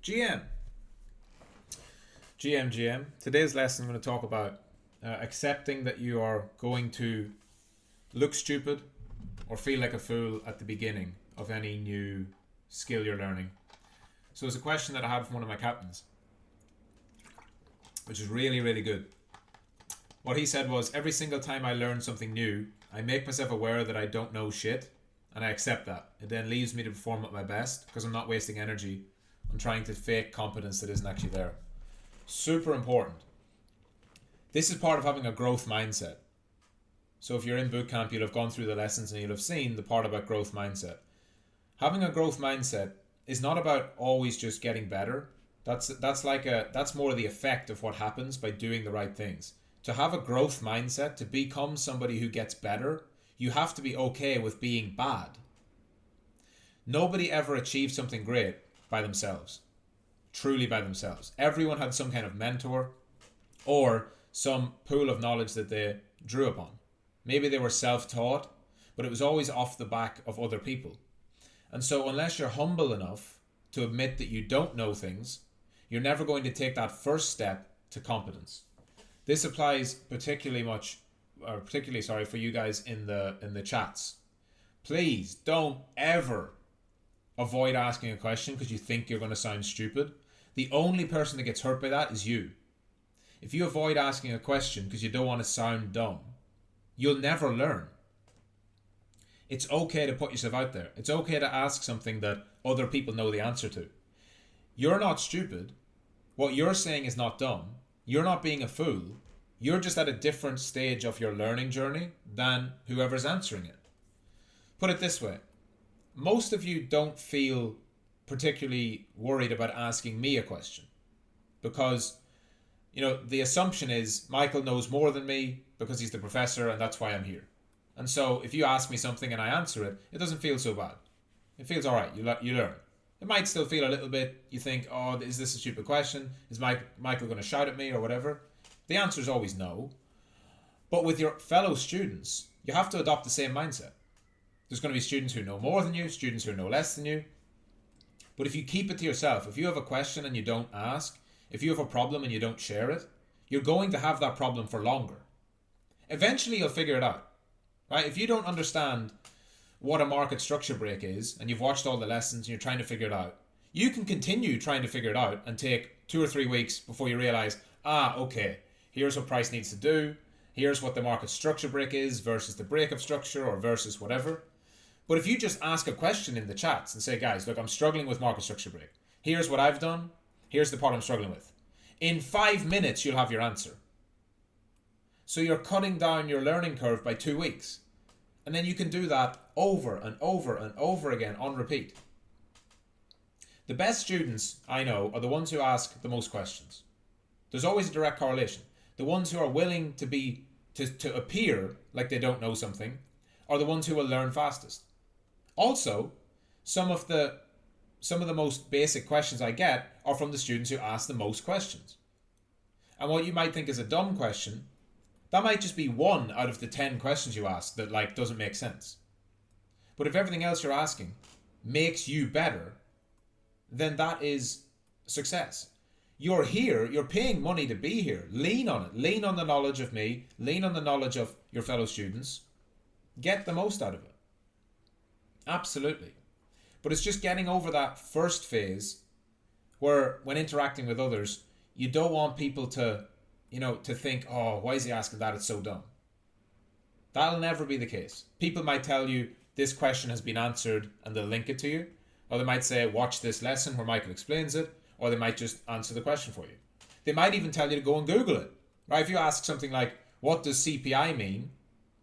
GM. GM. Today's lesson I'm going to talk about accepting that you are going to look stupid or feel like a fool at the beginning of any new skill you're learning. So it's a question that I had from one of my captains, which is really, really good. What he said was, every single time I learn something new, I make myself aware that I don't know shit, and I accept that. It then leaves me to perform at my best because I'm not wasting energy on trying to fake competence that isn't actually there. Super important. This is part of having a growth mindset. So if you're in boot camp, you'll have gone through the lessons and you'll have seen the part about growth mindset. Having a growth mindset is not about always just getting better. That's more the effect of what happens by doing the right things. To have a growth mindset, to become somebody who gets better, you have to be okay with being bad. Nobody ever achieved something great by themselves. Truly by themselves. Everyone had some kind of mentor or some pool of knowledge that they drew upon. Maybe they were self-taught, but it was always off the back of other people. And so unless you're humble enough to admit that you don't know things, you're never going to take that first step to competence. This applies particularly for you guys in the chats. Please don't ever avoid asking a question because you think you're going to sound stupid. The only person that gets hurt by that is you. If you avoid asking a question because you don't want to sound dumb, you'll never learn. It's okay to put yourself out there. It's okay to ask something that other people know the answer to. You're not stupid. What you're saying is not dumb. You're not being a fool. You're just at a different stage of your learning journey than whoever's answering it. Put it this way. Most of you don't feel particularly worried about asking me a question because, the assumption is Michael knows more than me because he's the professor and that's why I'm here. And so if you ask me something and I answer it, it doesn't feel so bad. It feels all right. You learn. It might still feel a little bit, you think, oh, is this a stupid question? Is Michael going to shout at me or whatever? The answer is always no. But with your fellow students, you have to adopt the same mindset. There's going to be students who know more than you, students who know less than you. But if you keep it to yourself, if you have a question and you don't ask, if you have a problem and you don't share it, you're going to have that problem for longer. Eventually you'll figure it out. Right? If you don't understand what a market structure break is, and you've watched all the lessons and you're trying to figure it out, you can continue trying to figure it out and take 2 or 3 weeks before you realize, okay, here's what price needs to do, here's what the market structure break is versus the break of structure or versus whatever. But if you just ask a question in the chats and say, guys, look, I'm struggling with market structure break. Here's what I've done. Here's the part I'm struggling with. In 5 minutes, you'll have your answer. So you're cutting down your learning curve by 2 weeks. And then you can do that over and over and over again on repeat. The best students I know are the ones who ask the most questions. There's always a direct correlation. The ones who are willing to appear like they don't know something are the ones who will learn fastest. Also, some of the most basic questions I get are from the students who ask the most questions. And what you might think is a dumb question, that might just be 1 out of the 10 questions you ask that doesn't make sense. But if everything else you're asking makes you better, then that is success. You're here, you're paying money to be here. Lean on it. Lean on the knowledge of me. Lean on the knowledge of your fellow students. Get the most out of it. Absolutely. But it's just getting over that first phase where when interacting with others, you don't want people to think, oh, why is he asking that? It's so dumb. That'll never be the case. People might tell you this question has been answered and they'll link it to you. Or they might say, watch this lesson where Michael explains it. Or they might just answer the question for you. They might even tell you to go and Google it. Right? If you ask something like, what does CPI mean?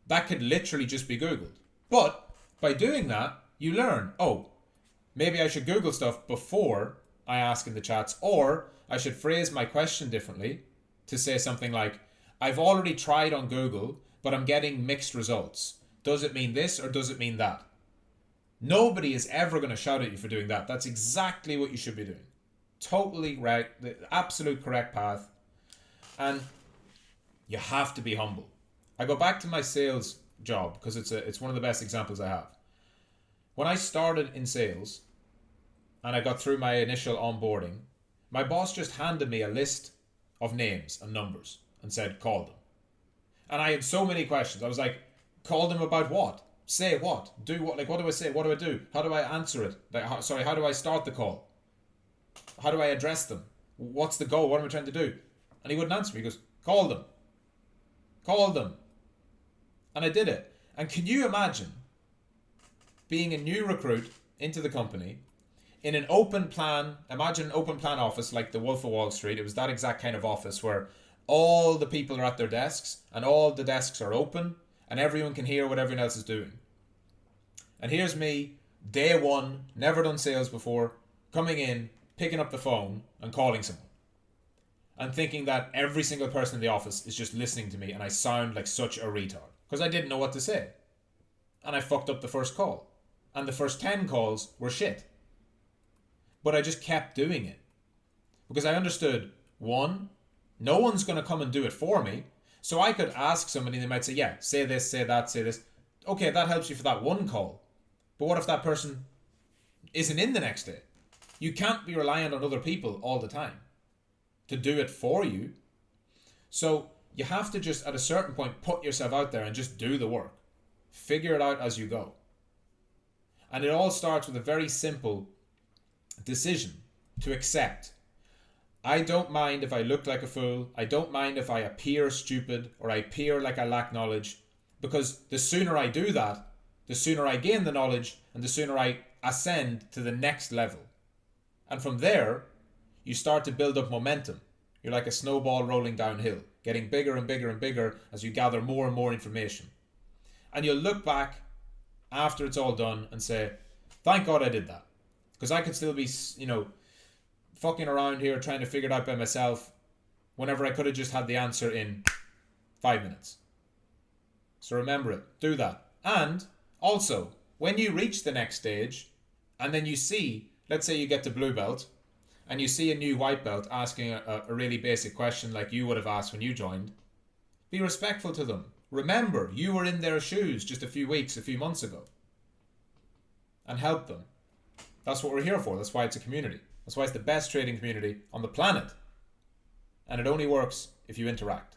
That could literally just be Googled. But by doing that, you learn, maybe I should Google stuff before I ask in the chats, or I should phrase my question differently to say something like, I've already tried on Google, but I'm getting mixed results. Does it mean this or does it mean that? Nobody is ever going to shout at you for doing that. That's exactly what you should be doing. Totally right, the absolute correct path. And you have to be humble. I go back to my sales job because it's one of the best examples I have. When I started in sales and I got through my initial onboarding, My boss just handed me a list of names and numbers and said, call them. And I had so many questions. I was like, call them about what? Say what? Do what? Like, what do I say? What do I do? How do I answer it? Like, how do I start the call? How do I address them? What's the goal? What am I trying to do? And he wouldn't answer me. He goes, call them. Call them. And I did it. And can you imagine being a new recruit into the company in an open plan? Imagine an open plan office like the Wolf of Wall Street. It was that exact kind of office where all the people are at their desks and all the desks are open and everyone can hear what everyone else is doing. And here's me, day one, never done sales before, coming in, picking up the phone and calling someone. And thinking that every single person in the office is just listening to me and I sound like such a retard. Because I didn't know what to say. And I fucked up the first call. And the first 10 calls were shit. But I just kept doing it. Because I understood, one, no one's going to come and do it for me. So I could ask somebody and they might say, yeah, say this, say that, say this. Okay, that helps you for that one call. But what if that person isn't in the next day? You can't be reliant on other people all the time to do it for you. So you have to just, at a certain point, put yourself out there and just do the work. Figure it out as you go. And it all starts with a very simple decision to accept. I don't mind if I look like a fool. I don't mind if I appear stupid or I appear like I lack knowledge. Because the sooner I do that, the sooner I gain the knowledge and the sooner I ascend to the next level. And from there, you start to build up momentum. You're like a snowball rolling downhill, getting bigger and bigger and bigger as you gather more and more information. And you'll look back after it's all done and say, thank God I did that. Because I could still be, fucking around here trying to figure it out by myself whenever I could have just had the answer in 5 minutes. So remember it. Do that. And also, when you reach the next stage and then you see, let's say you get to blue belt and you see a new white belt asking a really basic question like you would have asked when you joined, be respectful to them. Remember, you were in their shoes just a few months ago. And help them. That's what we're here for. That's why it's a community. That's why it's the best trading community on the planet. And it only works if you interact.